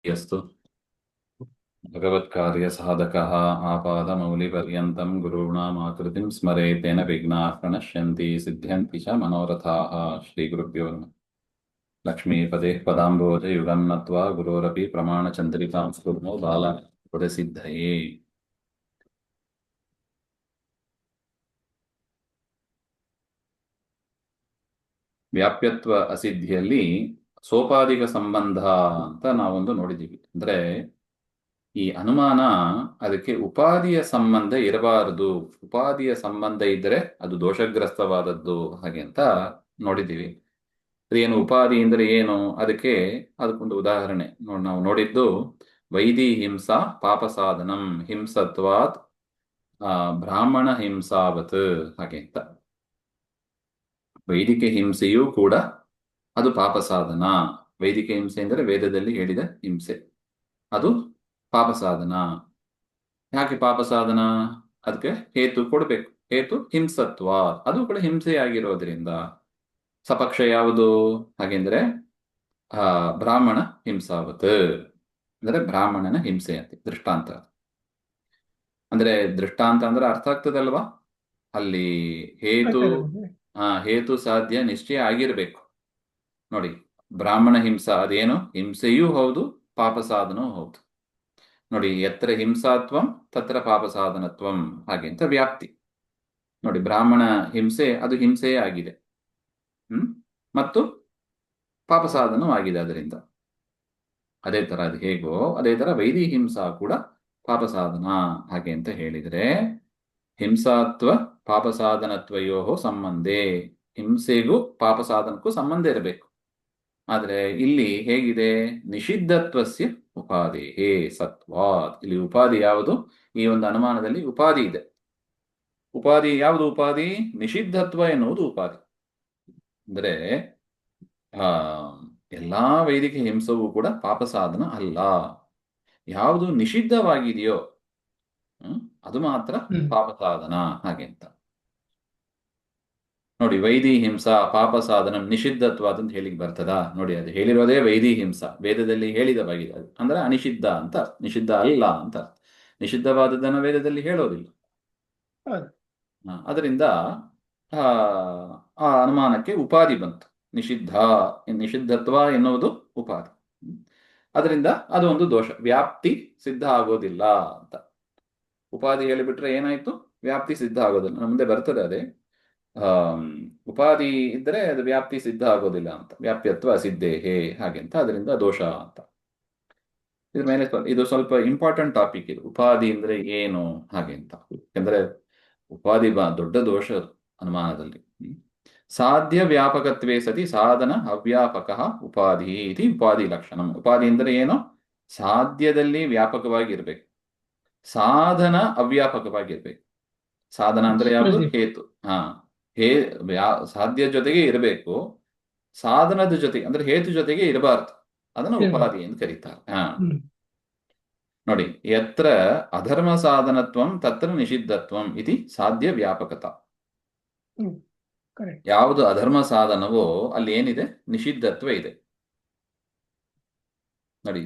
यस्तु भगवत्कार्यसाधकः आपादमौलिपर्यन्तं गुरूणामाकृतिं स्मरेत् तेन विघ्नाः प्रणश्यन्ति सिद्ध्यन्ति च मनोरथाः। श्रीगुरुभ्यो नमः। लक्ष्मीपदे पदाम्बोजयुगं नत्वा गुरोरपि प्रमाणचन्द्रिकां स्फुर्मो बालापदसिद्धये। ವ್ಯಾಪ್ಯತ್ವ ಅಸಿದ್ಧಿಯಲ್ಲಿ ಸೋಪಾಧಿಕ ಸಂಬಂಧ ಅಂತ ನಾವೊಂದು ನೋಡಿದ್ದೀವಿ. ಅಂದ್ರೆ ಈ ಅನುಮಾನ ಅದಕ್ಕೆ ಉಪಾಧಿಯ ಸಂಬಂಧ ಇರಬಾರದು, ಉಪಾಧಿಯ ಸಂಬಂಧ ಇದ್ದರೆ ಅದು ದೋಷಗ್ರಸ್ತವಾದದ್ದು ಹಾಗೆ ಅಂತ ನೋಡಿದ್ದೀವಿ. ಅದೇನು ಉಪಾಧಿ ಅಂದರೆ ಏನು, ಅದಕ್ಕೊಂದು ಉದಾಹರಣೆ ನಾವು ನೋಡಿದ್ದು ವೈದಿ ಹಿಂಸಾ ಪಾಪ ಸಾಧನಂ ಹಿಂಸತ್ವಾತ್ ಬ್ರಾಹ್ಮಣ ಹಿಂಸಾವತ್ ಹಾಗೆ ಅಂತ. ವೈದಿಕ ಹಿಂಸೆಯೂ ಕೂಡ ಅದು ಪಾಪ ಸಾಧನ. ವೈದಿಕ ಹಿಂಸೆ ಅಂದರೆ ವೇದದಲ್ಲಿ ಹೇಳಿದ ಹಿಂಸೆ, ಅದು ಪಾಪ ಸಾಧನ. ಯಾಕೆ ಪಾಪ ಸಾಧನ? ಅದಕ್ಕೆ ಹೇತು ಕೊಡ್ಬೇಕು. ಹೇತು ಹಿಂಸತ್ವ, ಅದು ಕೂಡ ಹಿಂಸೆಯಾಗಿರೋದ್ರಿಂದ. ಸಪಕ್ಷ ಯಾವುದು ಹಾಗೆಂದ್ರೆ ಬ್ರಾಹ್ಮಣ ಹಿಂಸಾವತ್ ಅಂದ್ರೆ ಬ್ರಾಹ್ಮಣನ ಹಿಂಸೆ ಅಂತ ದೃಷ್ಟಾಂತ. ಅಂದ್ರೆ ದೃಷ್ಟಾಂತ ಅಂದ್ರೆ ಅರ್ಥ ಆಗ್ತದಲ್ವಾ? ಅಲ್ಲಿ ಹೇತು ಸಾಧ್ಯ ನಿಶ್ಚಯ ಆಗಿರ್ಬೇಕು. ನೋಡಿ, ಬ್ರಾಹ್ಮಣ ಹಿಂಸಾ ಅದೇನು ಹಿಂಸೆಯೂ ಹೌದು, ಪಾಪ ಸಾಧನವೂ ಹೌದು. ನೋಡಿ, ಎತ್ರ ಹಿಂಸಾತ್ವಂ ತತ್ರ ಪಾಪ ಸಾಧನತ್ವಂ ಹಾಗೆ ಅಂತ ವ್ಯಾಪ್ತಿ. ನೋಡಿ, ಬ್ರಾಹ್ಮಣ ಹಿಂಸೆ ಅದು ಹಿಂಸೆಯೇ ಆಗಿದೆ, ಮತ್ತು ಪಾಪ ಸಾಧನವೂ ಆಗಿದೆ ಅದರಿಂದ. ಅದೇ ತರ ಅದು ಹೇಗೋ ಅದೇ ತರ ವೈದಿ ಹಿಂಸಾ ಕೂಡ ಪಾಪ ಸಾಧನ ಹಾಗೆ ಅಂತ ಹೇಳಿದ್ರೆ, ಹಿಂಸಾತ್ವ ಪಾಪ ಸಾಧನತ್ವಯೋ ಸಂಬಂಧೆ, ಹಿಂಸೆಗೂ ಪಾಪ ಸಾಧನಕ್ಕೂ ಸಂಬಂಧ ಇರಬೇಕು. ಆದ್ರೆ ಇಲ್ಲಿ ಹೇಗಿದೆ? ನಿಷಿದ್ಧತ್ವಸ್ಯ ಉಪಾಧಿ ಸತ್ವಾತ್. ಇಲ್ಲಿ ಉಪಾಧಿ ಯಾವುದು? ಈ ಒಂದು ಅನುಮಾನದಲ್ಲಿ ಉಪಾಧಿ ಇದೆ. ಉಪಾಧಿ ಯಾವುದು? ಉಪಾಧಿ ನಿಷಿದ್ಧತ್ವ ಎನ್ನುವುದು ಉಪಾಧಿ. ಅಂದ್ರೆ ಎಲ್ಲಾ ವೈದಿಕ ಹಿಂಸವೂ ಕೂಡ ಪಾಪ ಸಾಧನ ಅಲ್ಲ. ಯಾವುದು ನಿಷಿದ್ಧವಾಗಿದೆಯೋ ಅದು ಮಾತ್ರ ಪಾಪ ಸಾಧನ ಹಾಗೆ ಅಂತ. ನೋಡಿ, ವೈದಿ ಹಿಂಸಾ ಪಾಪ ಸಾಧನ ನಿಷಿದ್ಧತ್ವ ಅಂತ ಹೇಳಿಕ್ ಬರ್ತದ? ನೋಡಿ, ಅದು ಹೇಳಿರೋದೇ ವೈದಿ ಹಿಂಸಾ, ವೇದದಲ್ಲಿ ಹೇಳಿದವಾಗಿದೆ. ಅದು ಅಂದ್ರೆ ಅನಿಷಿದ್ಧ ಅಂತ, ನಿಷಿದ್ಧ ಅಲ್ಲ ಅಂತ. ನಿಷಿದ್ಧವಾದದ್ದನ್ನು ವೇದದಲ್ಲಿ ಹೇಳೋದಿಲ್ಲ. ಅದರಿಂದ ಆ ಅನುಮಾನಕ್ಕೆ ಉಪಾಧಿ ಬಂತು. ನಿಷಿದ್ಧತ್ವ ಎನ್ನುವುದು ಉಪಾಧಿ. ಅದರಿಂದ ಅದು ಒಂದು ದೋಷ, ವ್ಯಾಪ್ತಿ ಸಿದ್ಧ ಆಗೋದಿಲ್ಲ ಅಂತ. ಉಪಾಧಿ ಹೇಳಿಬಿಟ್ರೆ ಏನಾಯ್ತು? ವ್ಯಾಪ್ತಿ ಸಿದ್ಧ ಆಗೋದಿಲ್ಲ. ಮುಂದೆ ಬರ್ತದೆ ಅದೇ. ಉಪಾಧಿ ಇದ್ರೆ ಅದು ವ್ಯಾಪ್ತಿ ಸಿದ್ಧ ಆಗೋದಿಲ್ಲ ಅಂತ. ವ್ಯಾಪ್ಯತ್ವ ಅಸಿದ್ಧೇಹೇ ಹಾಗೆ ಅಂತ, ಅದರಿಂದ ದೋಷ ಅಂತ. ಇದ್ರ ಮೇಲೆ ಇದು ಸ್ವಲ್ಪ ಇಂಪಾರ್ಟೆಂಟ್ ಟಾಪಿಕ್ ಇದು. ಉಪಾಧಿ ಅಂದ್ರೆ ಏನು ಹಾಗೆ ಅಂತ. ಯಾಕಂದ್ರೆ ಉಪಾಧಿ ದೊಡ್ಡ ದೋಷ ಅನುಮಾನದಲ್ಲಿ. ಸಾಧ್ಯ ವ್ಯಾಪಕತ್ವೇ ಸತಿ ಸಾಧನ ಅವ್ಯಾಪಕ ಉಪಾಧಿ ಇದು ಉಪಾಧಿ ಲಕ್ಷಣ. ಉಪಾಧಿ ಅಂದ್ರೆ ಏನು? ಸಾಧ್ಯದಲ್ಲಿ ವ್ಯಾಪಕವಾಗಿರ್ಬೇಕು, ಸಾಧನ ಅವ್ಯಾಪಕವಾಗಿರ್ಬೇಕು. ಸಾಧನ ಅಂದ್ರೆ ಯಾವುದು? ಹೇತು. ಸಾಧ್ಯ ಜೊತೆಗೆ ಇರಬೇಕು, ಸಾಧನದ ಜೊತೆಗೆ ಅಂದ್ರೆ ಹೇತು ಜೊತೆಗೆ ಇರಬಾರ್ದು. ಅದನ್ನು ಉಪಾಧಿ ಎಂದು ಕರೀತಾರೆ. ನೋಡಿ, ಯತ್ರ ಅಧರ್ಮ ಸಾಧನತ್ವಂ ತತ್ರ ನಿಷಿದ್ಧತ್ವಂ ಇತಿ ಸಾಧ್ಯ ವ್ಯಾಪಕತ. ಯಾವುದು ಅಧರ್ಮ ಸಾಧನವೋ ಅಲ್ಲಿ ಏನಿದೆ? ನಿಷಿದ್ಧತ್ವ ಇದೆ. ನೋಡಿ,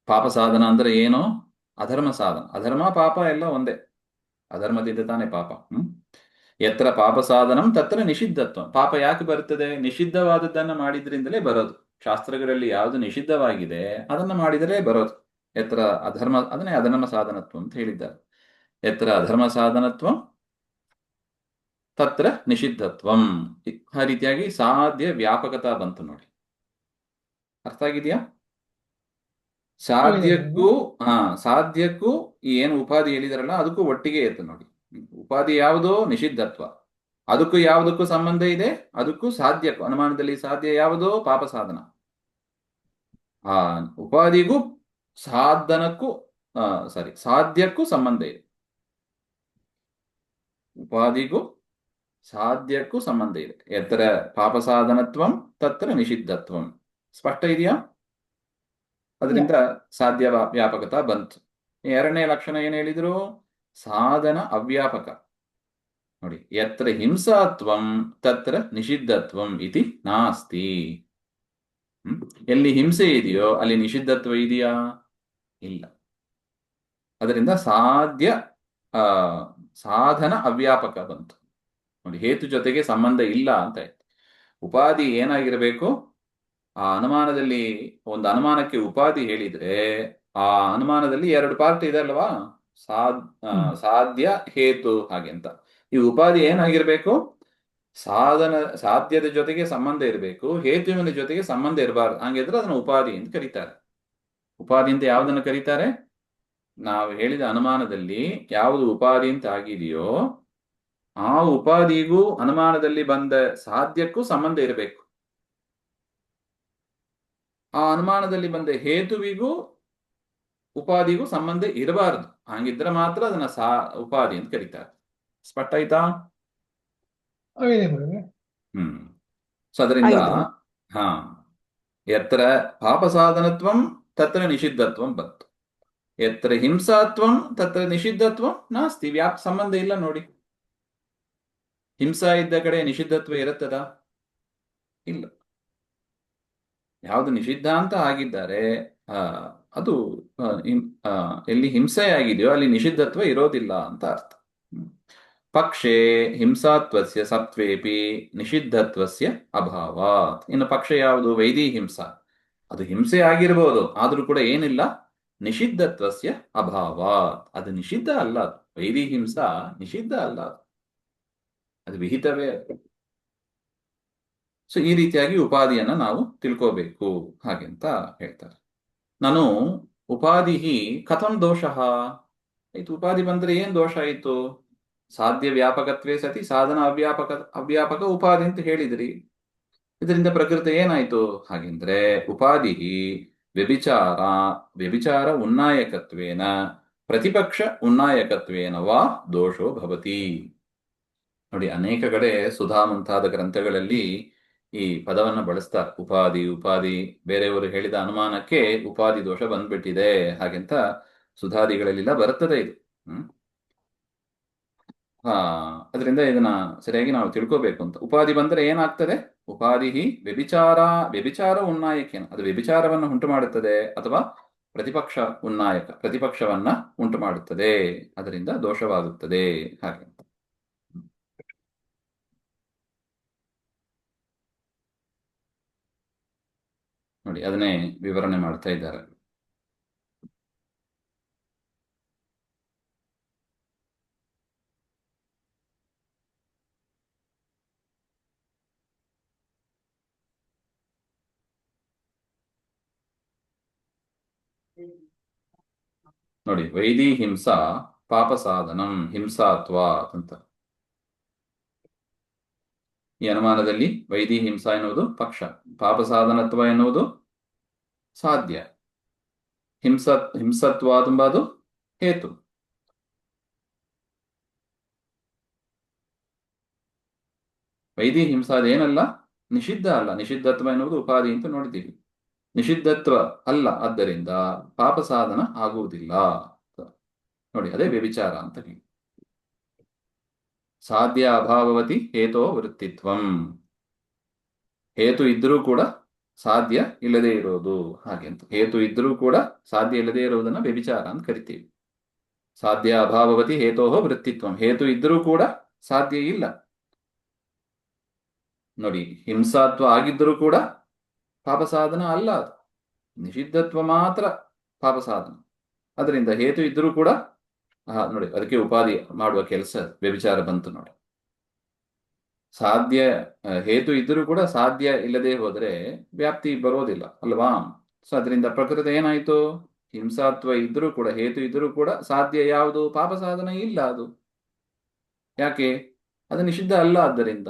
ಪಾಪ ಸಾಧನ ಅಂದ್ರೆ ಏನು? ಅಧರ್ಮ ಸಾಧನ. ಅಧರ್ಮ ಪಾಪ ಎಲ್ಲ ಒಂದೇ, ಅಧರ್ಮದಿಂದ ತಾನೇ ಪಾಪ. ಯತ್ರ ಪಾಪ ಸಾಧನಂ ತತ್ರ ನಿಷಿದ್ಧತ್ವ. ಪಾಪ ಯಾಕೆ ಬರ್ತದೆ? ನಿಷಿದ್ಧವಾದದ್ದನ್ನ ಮಾಡಿದ್ರಿಂದಲೇ ಬರೋದು. ಶಾಸ್ತ್ರಗಳಲ್ಲಿ ಯಾವುದು ನಿಷಿದ್ಧವಾಗಿದೆ ಅದನ್ನ ಮಾಡಿದರೆ ಬರೋದು. ಯತ್ರ ಅಧರ್ಮ, ಅದನ್ನೇ ಅಧರ್ಮ ಸಾಧನತ್ವ ಅಂತ ಹೇಳಿದ್ದಾರೆ. ಯತ್ರ ಅಧರ್ಮ ಸಾಧನತ್ವ ತತ್ರ ನಿಷಿದ್ಧತ್ವಂ. ಆ ರೀತಿಯಾಗಿ ಸಾಧ್ಯ ವ್ಯಾಪಕತಾ ಬಂತು. ನೋಡಿ, ಅರ್ಥ ಆಗಿದೆಯಾ? ಸಾಧ್ಯಕ್ಕೂ ಈ ಏನು ಉಪಾಧಿ ಹೇಳಿದಾರಲ್ಲ ಅದಕ್ಕೂ ಒಟ್ಟಿಗೆ ಇತ್ತು. ನೋಡಿ, ಉಪಾಧಿ ಯಾವುದು? ನಿಷಿದ್ಧತ್ವ. ಅದಕ್ಕೂ ಯಾವುದಕ್ಕೂ ಸಂಬಂಧ ಇದೆ? ಅದಕ್ಕೂ ಸಾಧ್ಯಕ್ಕೂ. ಅನುಮಾನದಲ್ಲಿ ಸಾಧ್ಯ ಯಾವುದು? ಪಾಪ ಸಾಧನ. ಉಪಾಧಿಗೂ ಸಾಧನಕ್ಕೂ ಸಾಧ್ಯಕ್ಕೂ ಸಂಬಂಧ ಇದೆ. ಉಪಾಧಿಗೂ ಸಾಧ್ಯಕ್ಕೂ ಸಂಬಂಧ ಇದೆ. ಎತ್ತರ ಪಾಪ ಸಾಧನತ್ವಂ ತತ್ರ ನಿಷಿದ್ಧತ್ವಂ. ಸ್ಪಷ್ಟ ಇದೆಯಾ? ಅದರಿಂದ ಸಾಧ್ಯ ವ್ಯಾಪಕತಾ ಬಂತು. ಎರಡನೇ ಲಕ್ಷಣ ಏನ್ ಹೇಳಿದ್ರು? ಸಾಧನ ಅವ್ಯಾಪಕ. ನೋಡಿ, ಯತ್ರ ಹಿಂಸಾತ್ವಂ ತತ್ರ ನಿಷಿದ್ಧತ್ವಂ ಇತಿ ನಾಸ್ತಿ. ಎಲ್ಲಿ ಹಿಂಸೆ ಇದೆಯೋ ಅಲ್ಲಿ ನಿಷಿದ್ಧತ್ವ ಇದೆಯಾ? ಇಲ್ಲ. ಅದರಿಂದ ಆ ಸಾಧನ ಅವ್ಯಾಪಕ ಬಂತು. ನೋಡಿ, ಹೇತು ಜೊತೆಗೆ ಸಂಬಂಧ ಇಲ್ಲ ಅಂತ ಆಯ್ತು. ಉಪಾಧಿ ಏನಾಗಿರಬೇಕು? ಆ ಅನುಮಾನದಲ್ಲಿ ಒಂದು ಅನುಮಾನಕ್ಕೆ ಉಪಾಧಿ ಹೇಳಿದ್ರೆ ಆ ಅನುಮಾನದಲ್ಲಿ ಎರಡು ಪಾರ್ಟ್ ಇದೆ ಅಲ್ವಾ? ಸಾಧ್ಯ, ಹೇತು, ಹಾಗೆ ಅಂತ. ಈ ಉಪಾಧಿ ಏನಾಗಿರ್ಬೇಕು? ಸಾಧ್ಯದ ಜೊತೆಗೆ ಸಂಬಂಧ ಇರಬೇಕು, ಹೇತುವಿನ ಜೊತೆಗೆ ಸಂಬಂಧ ಇರಬಾರ್ದು. ಹಂಗಿದ್ರೆ ಅದನ್ನು ಉಪಾಧಿ ಅಂತ ಕರೀತಾರೆ. ಉಪಾಧಿ ಅಂತ ಯಾವುದನ್ನು ಕರೀತಾರೆ? ನಾವು ಹೇಳಿದ ಅನುಮಾನದಲ್ಲಿ ಯಾವುದು ಉಪಾಧಿ ಅಂತ ಆಗಿದೆಯೋ ಆ ಉಪಾಧಿಗೂ ಅನುಮಾನದಲ್ಲಿ ಬಂದ ಸಾಧ್ಯಕ್ಕೂ ಸಂಬಂಧ ಇರಬೇಕು. ಆ ಅನುಮಾನದಲ್ಲಿ ಬಂದ ಹೇತುವಿಗೂ ಉಪಾಧಿಗೂ ಸಂಬಂಧ ಇರಬಾರದು. ಹಂಗಿದ್ರೆ ಮಾತ್ರ ಅದನ್ನ ಉಪಾಧಿ ಅಂತ ಕರೀತಾರೆ. ಸ್ಪಷ್ಟ ಆಯ್ತಾ? ಸೊ ಅದರಿಂದ ಹಾ, ಎತ್ರ ಪಾಪ ಸಾಧನತ್ವಂ ತತ್ರ ನಿಷಿದ್ಧತ್ವಂ ಬಂತು. ಎತ್ರ ಹಿಂಸಾತ್ವಂ ತತ್ರ ನಿಷಿದ್ಧತ್ವಂ ನಾಸ್ತಿ. ಸಂಬಂಧ ಇಲ್ಲ ನೋಡಿ. ಹಿಂಸಾ ಇದ್ದ ಕಡೆ ನಿಷಿದ್ಧತ್ವ ಇರುತ್ತದ? ಇಲ್ಲ. ಯಾವುದು ನಿಷಿದ್ಧ ಅಂತ ಆಗಿದ್ದಾರೆ ಅದು ಎಲ್ಲಿ ಹಿಂಸೆ ಆಗಿದೆಯೋ ಅಲ್ಲಿ ನಿಷಿದ್ಧತ್ವ ಇರೋದಿಲ್ಲ ಅಂತ ಅರ್ಥ. ಪಕ್ಷೆ ಹಿಂಸಾತ್ವಸ್ಯ ಸತ್ವೇಪಿ ನಿಷಿದ್ಧತ್ವಸ್ಯ ಅಭಾವಾತ್. ಇನ್ನು ಪಕ್ಷ ಯಾವುದು? ವೈದಿ ಹಿಂಸಾ. ಅದು ಹಿಂಸೆ ಆಗಿರ್ಬೋದು, ಆದ್ರೂ ಕೂಡ ಏನಿಲ್ಲ, ನಿಷಿದ್ಧತ್ವಸ್ಯ ಅಭಾವಾತ್. ಅದು ನಿಷಿದ್ಧ ಅಲ್ಲ. ವೈದಿ ಹಿಂಸಾ ನಿಷಿದ್ಧ ಅಲ್ಲ, ಅದು ವಿಹಿತವೇ. ಸೊ ಈ ರೀತಿಯಾಗಿ ಉಪಾಧಿಯನ್ನ ನಾವು ತಿಳ್ಕೋಬೇಕು ಹಾಗೆಂತ ಹೇಳ್ತಾರೆ. ನಾನು ಉಪಾಧಿ ಕಥಂ ದೋಷ ಆಯ್ತು. ಉಪಾಧಿ ಬಂದ್ರೆ ಏನ್ ದೋಷ ಆಯಿತು? ಸಾಧ್ಯ ವ್ಯಾಪಕತ್ವೇ ಸತಿ ಸಾಧನ ಅವ್ಯಾಪಕ ಉಪಾಧಿ ಅಂತ ಹೇಳಿದ್ರಿ. ಇದರಿಂದ ಪ್ರಕೃತಿ ಏನಾಯ್ತು? ಹಾಗೆಂದ್ರೆ ಉಪಾಧಿ ವ್ಯಭಿಚಾರ ಉನ್ನಾಯಕತ್ವೇನ ಪ್ರತಿಪಕ್ಷ ಉನ್ನಾಯಕತ್ವೇನ ವಾ ದೋಷೋ ಭವತಿ. ನೋಡಿ, ಅನೇಕ ಕಡೆ ಸುಧಾ ಮುಂತಾದ ಗ್ರಂಥಗಳಲ್ಲಿ ಈ ಪದವನ್ನು ಬಳಸ್ತಾರೆ. ಉಪಾಧಿ ಬೇರೆಯವರು ಹೇಳಿದ ಅನುಮಾನಕ್ಕೆ ಉಪಾಧಿ ದೋಷ ಬಂದ್ಬಿಟ್ಟಿದೆ ಹಾಗೆಂತ ಸುಧಾದಿಗಳಲ್ಲೆಲ್ಲ ಬರುತ್ತದೆ ಇದು. ಅದರಿಂದ ಇದನ್ನ ಸರಿಯಾಗಿ ನಾವು ತಿಳ್ಕೋಬೇಕು ಅಂತ. ಉಪಾಧಿ ಬಂದರೆ ಏನಾಗ್ತದೆ? ಉಪಾಧಿ ವ್ಯಭಿಚಾರ ಉನ್ನಾಯಕೇನ, ಅದು ವ್ಯಭಿಚಾರವನ್ನು ಉಂಟು ಮಾಡುತ್ತದೆ, ಅಥವಾ ಪ್ರತಿಪಕ್ಷವನ್ನ ಉಂಟು ಮಾಡುತ್ತದೆ, ಅದರಿಂದ ದೋಷವಾಗುತ್ತದೆ ಹಾಗೆ. ನೋಡಿ, ಅದನ್ನೇ ವಿವರಣೆ ಮಾಡ್ತಾ ಇದ್ದಾರೆ. ನೋಡಿ, ವೈದಿ ಹಿಂಸಾ ಪಾಪ ಸಾಧನಂ ಹಿಂಸಾತ್ವ ಅಂತ. ಈ ಅನುಮಾನದಲ್ಲಿ ವೈದಿ ಹಿಂಸಾ ಎನ್ನುವುದು ಪಕ್ಷ, ಪಾಪ ಸಾಧನತ್ವ ಎನ್ನುವುದು ಸಾಧ್ಯ, ಹಿಂಸತ್ವ ತುಂಬಾದು ಹೇತು. ವೈದಿ ಹಿಂಸಾ ಏನಲ್ಲ, ನಿಷಿದ್ಧ ಅಲ್ಲ. ನಿಷಿದ್ಧತ್ವ ಎನ್ನುವುದು ಉಪಾಧಿ ಅಂತ ನೋಡಿದ್ದೀವಿ. ನಿಷಿದ್ಧತ್ವ ಅಲ್ಲ, ಆದ್ದರಿಂದ ಪಾಪ ಸಾಧನ ಆಗುವುದಿಲ್ಲ. ನೋಡಿ, ಅದೇ ವ್ಯಭಿಚಾರ ಅಂತ ಹೇಳಿ. ಸಾಧ್ಯ ಅಭಾವವತಿ ಹೇತೋ ವೃತ್ತಿತ್ವಂ. ಹೇತು ಇದ್ರೂ ಕೂಡ ಸಾಧ್ಯ ಇಲ್ಲದೆ ಇರೋದು ಹಾಗೆ ಅಂತ. ಹೇತು ಇದ್ರೂ ಕೂಡ ಸಾಧ್ಯ ಇಲ್ಲದೆ ಇರುವುದನ್ನ ವ್ಯಭಿಚಾರ ಅಂತ ಕರಿತೀವಿ. ಸಾಧ್ಯ ಅಭಾವವತಿ ಹೇತೋ ವೃತ್ತಿತ್ವಂ. ಹೇತು ಇದ್ರೂ ಕೂಡ ಸಾಧ್ಯ ಇಲ್ಲ. ನೋಡಿ, ಹಿಂಸಾತ್ವ ಆಗಿದ್ದರೂ ಕೂಡ ಪಾಪ ಸಾಧನ ಅಲ್ಲ, ಅದು ನಿಷಿದ್ಧತ್ವ ಮಾತ್ರ ಪಾಪ ಸಾಧನ. ಅದರಿಂದ ಹೇತು ಇದ್ರೂ ಕೂಡ ನೋಡಿ, ಅದಕ್ಕೆ ಉಪಾಧಿ ಮಾಡುವ ಕೆಲಸ ವ್ಯಭಿಚಾರ ಬಂತು ನೋಡಿ. ಸಾಧ್ಯ ಹೇತು ಇದ್ರೂ ಕೂಡ ಸಾಧ್ಯ ಇಲ್ಲದೆ ಹೋದ್ರೆ ವ್ಯಾಪ್ತಿ ಬರೋದಿಲ್ಲ ಅಲ್ವಾ? ಸೊ ಅದರಿಂದ ಪ್ರಕೃತಿ ಏನಾಯ್ತು? ಹಿಂಸಾತ್ವ ಇದ್ರೂ ಕೂಡ ಹೇತು ಇದ್ರೂ ಕೂಡ ಸಾಧ್ಯ ಯಾವುದು? ಪಾಪ ಸಾಧನ ಇಲ್ಲ. ಅದು ಯಾಕೆ? ಅದು ನಿಷಿದ್ಧ ಅಲ್ಲ. ಆದ್ದರಿಂದ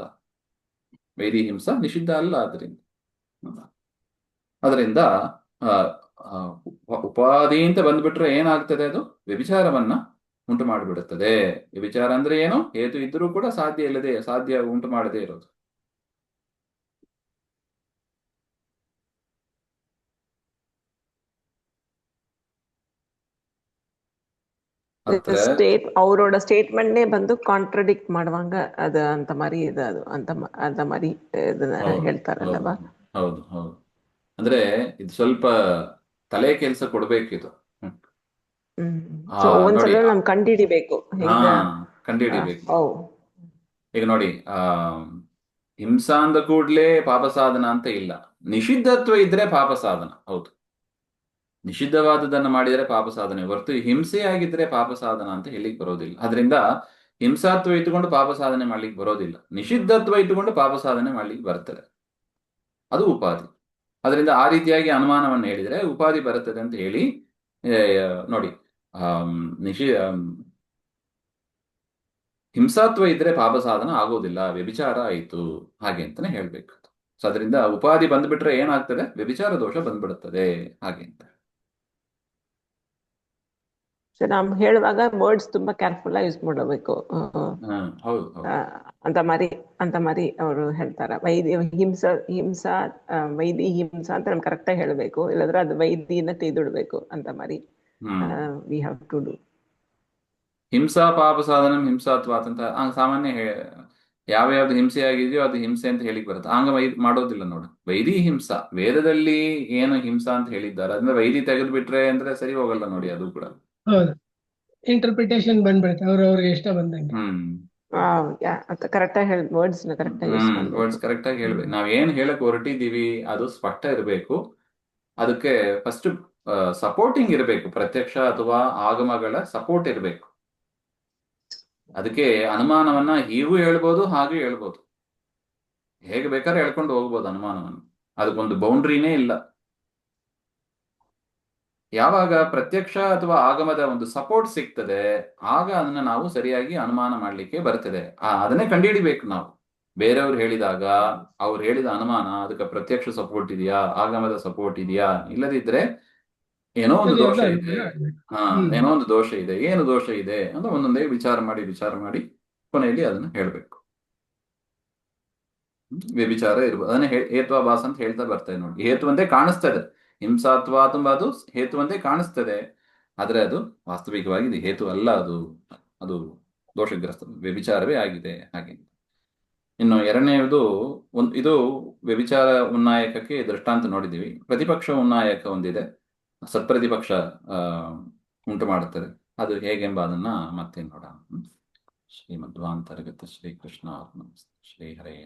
ವೈದಿ ಹಿಂಸಾ ನಿಷಿದ್ಧ ಅಲ್ಲ. ಅದರಿಂದ ಉಪಾಧಿ ಅಂತ ಬಂದ್ಬಿಟ್ರೆ ಏನಾಗ್ತದೆ? ಅದು ವ್ಯಭಿಚಾರವನ್ನ ಉಂಟು ಮಾಡಿಬಿಡುತ್ತದೆ. ವ್ಯಭಿಚಾರ ಅಂದ್ರೆ ಏನು? ಹೇತು ಇದ್ರೂ ಕೂಡ ಸಾಧ್ಯ ಉಂಟು ಮಾಡದೇ ಇರೋದು. அவரோட ஸ்டேட்மெண்ட்னே வந்து ಕಾಂಟ್ರಡಿಕ್ಟ್ ಮಾಡುವಂಗ ಅದು ಅಂತ ಮರಿ ಇದು ಅದು ಅಂತ ಮಾರಿ ಇದನ್ನ ಹೇಳ್ತಾರಲ್ಲವಾ? ಹೌದು ಹೌದು. ಅಂದ್ರೆ ಇದು ಸ್ವಲ್ಪ ತಲೆ ಕೆಲಸ ಕೊಡ್ಬೇಕಿದು. ಹ್ಮ್ ಆ, ಸೊ ನೋಡಿ, ಒಂದ್ಸಲ ನಮ್ ಕಂಡಿಡಿಬೇಕು ಹಾ, ಹೆಂಗ. ಕಂಡುಹಿಡಿಬೇಕು. ಓ ಈಗ ನೋಡಿ, ಹಿಂಸಾ ಅಂದ ಕೂಡ್ಲೇ ಪಾಪ ಸಾಧನ ಅಂತ ಇಲ್ಲ. ನಿಷಿದ್ಧತ್ವ ಇದ್ರೆ ಪಾಪ ಸಾಧನ ಹೌದು. ನಿಷಿದ್ಧವಾದದನ್ನ ಮಾಡಿದರೆ ಪಾಪ ಸಾಧನೆ ಹೊರತು ಹಿಂಸೆ ಆಗಿದ್ರೆ ಪಾಪ ಸಾಧನ ಅಂತ ಹೇಳಿಕ್ ಬರೋದಿಲ್ಲ. ಅದರಿಂದ ಹಿಂಸಾತ್ವ ಇಟ್ಟುಕೊಂಡು ಪಾಪ ಸಾಧನೆ ಮಾಡ್ಲಿಕ್ಕೆ ಬರೋದಿಲ್ಲ. ನಿಷಿದ್ಧತ್ವ ಇಟ್ಟುಕೊಂಡು ಪಾಪ ಸಾಧನೆ ಮಾಡ್ಲಿಕ್ಕೆ ಬರ್ತದೆ. ಅದು ಉಪಾಧಿ. ಅದರಿಂದ ಆ ರೀತಿಯಾಗಿ ಅನುಮಾನವನ್ನು ಹೇಳಿದ್ರೆ ಉಪಾಧಿ ಬರುತ್ತದೆ ಅಂತ ಹೇಳಿ, ಏ, ನೋಡಿ, ಆಮ್, ನಿಷಿ ಆಮ್, ಹಿಂಸಾತ್ವ ಇದ್ರೆ ಪಾಪ ಸಾಧನ ಆಗೋದಿಲ್ಲ, ವ್ಯಭಿಚಾರ ಆಯಿತು ಹಾಗೆ ಅಂತಾನೆ ಹೇಳ್ಬೇಕು. ಸೊ ಅದರಿಂದ ಉಪಾಧಿ ಬಂದ್ಬಿಟ್ರೆ ಏನಾಗ್ತದೆ, ವ್ಯಭಿಚಾರ ದೋಷ ಬಂದ್ಬಿಡುತ್ತದೆ ಹಾಗೆ ಅಂತ. ಸೊ ನಾವ್ ಹೇಳುವಾಗ ವರ್ಡ್ಸ್ ತುಂಬಾ ಕೇರ್ಫುಲ್ ಆಗಿ ಯೂಸ್ ಮಾಡಬೇಕು. ಹೌದು ಹೌದು. ಅಂತ ಮಾರಿ ಅವರು ಹೇಳ್ತಾರ ಹಿಂಸಾ ವೈದಿ ಹಿಂಸಾ ಅಂತ ನಮ್ಗೆ ಕರೆಕ್ಟ್ ಆಗಿ ಹೇಳ್ಬೇಕು, ಇಲ್ಲಾಂದ್ರೆ ಅದು ವೈದಿನ ತೆಗೆದಿಡ್ಬೇಕು ಅಂತ ಮಾರಿ ವಿ ಹ್ಯಾವ್ ಟು ಡೂ. ಹಿಂಸಾ ಪಾಪ ಸಾಧನ ಹಿಂಸಾತ್ವಾತ್ ಅಂತ ಸಾಮಾನ್ಯ ಯಾವ ಯಾವ್ದು ಹಿಂಸೆ ಆಗಿದೆಯೋ ಅದು ಹಿಂಸೆ ಅಂತ ಹೇಳಿಕ್ ಬರುತ್ತೆ. ಹಂಗ ಮಾಡೋದಿಲ್ಲ ನೋಡು. ವೈದಿ ಹಿಂಸಾ ವೇದದಲ್ಲಿ ಏನು ಹಿಂಸಾ ಅಂತ ಹೇಳಿದ್ದಾರೆ ಅಂದ್ರೆ ವೈದಿ ತೆಗೆದು ಬಿಟ್ರೆ ಅಂದ್ರೆ ಸರಿ ಹೋಗಲ್ಲ ನೋಡಿ, ಅದು ಕೂಡ. ಹೌದು, ಇಂಟರ್ಪ್ರಿಟೇಷನ್ ಬಂದ್ಬಿಡುತ್ತೆ ಅವ್ರವ್ರಿಗೆ ಇಷ್ಟ ಬಂದಂಗೆ. ಕರೆಕ್ಟ್ ಆಗಿ ವರ್ಡ್ಸ್ ನ ಕರೆಕ್ಟ್ ಆಗಿ ಯೂಸ್ ಮಾಡ್ಬೇಕು. ವರ್ಡ್ಸ್ ಕರೆಕ್ಟ್ ಆಗಿ ಹೇಳ್ಬೇಕು. ನಾವ್ ಏನ್ ಹೇಳಕ್ ಹೊರಟಿದೀವಿ ಅದು ಸ್ಪಷ್ಟ ಇರಬೇಕು. ಅದಕ್ಕೆ ಫಸ್ಟ್ ಸಪೋರ್ಟಿಂಗ್ ಇರಬೇಕು, ಪ್ರತ್ಯಕ್ಷ ಅಥವಾ ಆಗಮಗಳ ಸಪೋರ್ಟ್ ಇರಬೇಕು. ಅದಕ್ಕೆ ಅನುಮಾನವನ್ನ ಹೀಗೂ ಹೇಳ್ಬೋದು, ಹಾಗೆ ಹೇಳ್ಬೋದು, ಹೇಗೆ ಬೇಕಾದ್ರೆ ಹೇಳ್ಕೊಂಡು ಹೋಗ್ಬೋದು ಅನುಮಾನವನ್ನು. ಅದಕ್ಕೊಂದು ಬೌಂಡ್ರಿನೇ ಇಲ್ಲ. ಯಾವಾಗ ಪ್ರತ್ಯಕ್ಷ ಅಥವಾ ಆಗಮದ ಒಂದು ಸಪೋರ್ಟ್ ಸಿಗ್ತದೆ ಆಗ ಅದನ್ನ ನಾವು ಸರಿಯಾಗಿ ಅನುಮಾನ ಮಾಡ್ಲಿಕ್ಕೆ ಬರ್ತದೆ. ಅದನ್ನೇ ಕಂಡುಹಿಡಿಬೇಕು ನಾವು. ಬೇರೆಯವ್ರು ಹೇಳಿದಾಗ ಅವ್ರು ಹೇಳಿದ ಅನುಮಾನ ಅದಕ್ಕೆ ಪ್ರತ್ಯಕ್ಷ ಸಪೋರ್ಟ್ ಇದೆಯಾ, ಆಗಮದ ಸಪೋರ್ಟ್ ಇದೆಯಾ, ಇಲ್ಲದಿದ್ರೆ ಏನೋ ಒಂದು ದೋಷ ಇದೆ. ಏನೋ ಒಂದು ದೋಷ ಇದೆ, ಏನು ದೋಷ ಇದೆ ಅಂತ ಒಂದೊಂದೇ ವಿಚಾರ ಮಾಡಿ ಕೊನೆಯಲ್ಲಿ ಅದನ್ನ ಹೇಳ್ಬೇಕು. ವ್ಯಭಿಚಾರ ಇರ್ಬೋದು, ಅದನ್ನ ಹೇತ್ವಾಭಾಸ ಅಂತ ಹೇಳ್ತಾ ಬರ್ತೇವೆ ನೋಡಿ. ಹೇತುವಂತೆ ಕಾಣಿಸ್ತದೆ, ಹಿಂಸಾತ್ವ ತುಂಬ ಅದು ಹೇತುವಂತೆ ಕಾಣಿಸ್ತದೆ, ಆದ್ರೆ ಅದು ವಾಸ್ತವಿಕವಾಗಿ ಇದು ಹೇತು ಅಲ್ಲ, ಅದು ದೋಷಗ್ರಸ್ತ ವ್ಯಭಿಚಾರವೇ ಆಗಿದೆ ಹಾಗೆ. ಇನ್ನು ಎರಡನೆಯದು ಇದು ವ್ಯಭಿಚಾರ ಉನ್ನಾಯಕಕ್ಕೆ ದೃಷ್ಟಾಂತ ನೋಡಿದ್ದೀವಿ. ಪ್ರತಿಪಕ್ಷ ಉನ್ನಾಯಕ ಒಂದಿದೆ, ಸತ್ಪ್ರತಿಪಕ್ಷ ಉಂಟು ಮಾಡುತ್ತದೆ. ಅದು ಹೇಗೆಂಬ ಅದನ್ನ ಮತ್ತೆ ನೋಡೋಣ. ಶ್ರೀಮಧ್ವಾಂತರ್ಗತ ಶ್ರೀಕೃಷ್ಣ ಶ್ರೀ ಹರೇ.